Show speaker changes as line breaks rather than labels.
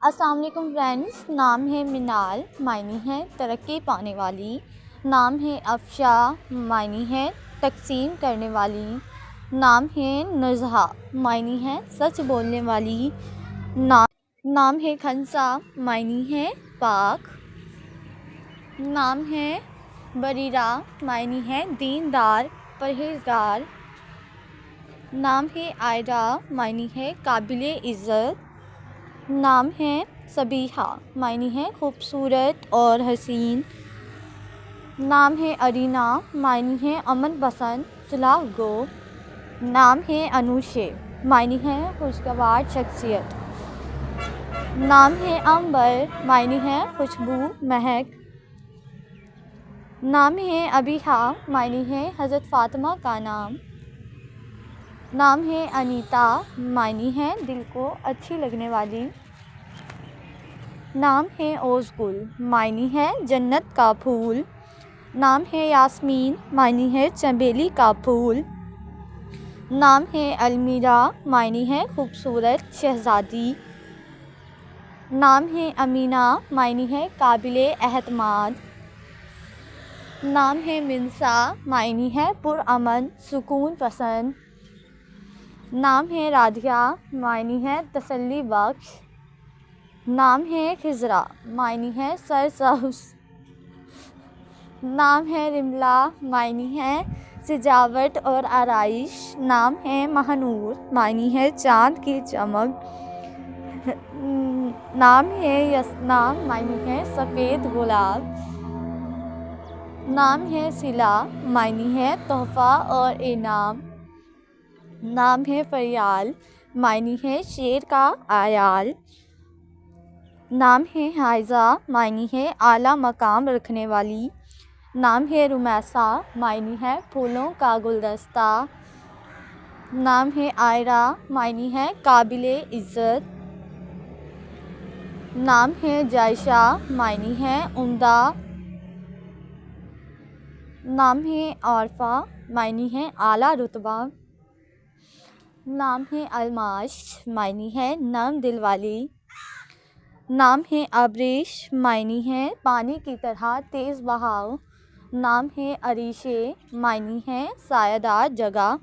अस्सलाम वालेकुम फ्रेंड्स। नाम है मिनाल, मायने है तरक्की पाने वाली। नाम है अफशा, मायने है तकसीम करने वाली। नाम है नुज़हा, मायने है सच बोलने वाली। नाम है खंसा, मायने है पाक। नाम है बरीरा, मायने है दीनदार परहेज़गार। नाम है आयरा, मायने है काबिले इज़्ज़त। नाम है सबीहा, मायने है खूबसूरत और हसीन। नाम है अरीना, मायने है अमन पसंद सुलह गो। नाम है अनुशे, मायने है खुशगवार शख्सियत। नाम है अंबर, मायने है खुशबू महक। नाम है अबीहा, मायने है हज़रत फ़ातिमा का नाम। नाम है अनीता, मायने है दिल को अच्छी लगने वाली। नाम है ओज़गुल, मायने है जन्नत का फूल। नाम है यास्मीन, मायने है चमेली का फूल। नाम है अलमीरा, मायने है खूबसूरत शहज़ादी। नाम है अमीना, मायने है काबिले एहतमाद। नाम है मिनसा, मायने है पुरअमन सुकून पसंद। नाम है राधिया, मायने है तसल्ली बख्श। नाम है खिज़रा, मायने है सरसब्ज़। नाम है रिमला, मायने है सजावट और आराइश। नाम है महानूर, मायने है चाँद की चमक। नाम है यसना, मायने है सफ़ेद गुलाब। नाम है सिला, मायने है तोहफ़ा और इनाम। नाम है फरियाल, मायने है शेर का आयाल। नाम है हाइज़ा, मायने है आला मकाम रखने वाली। नाम है रुमैसा, मायने है फूलों का गुलदस्ता। नाम है आयरा, मायने है काबिले इज़्ज़त। नाम है जायशा, मायने है उम्दा। नाम है आरफा, मायने है आला रुतबा। नाम है अलमाश, मायने है नर्म दिल वाली। नाम है आबरिश, मायने है पानी की तरह तेज़ बहाव। नाम है अरीशे, मायने है सायादार जगह।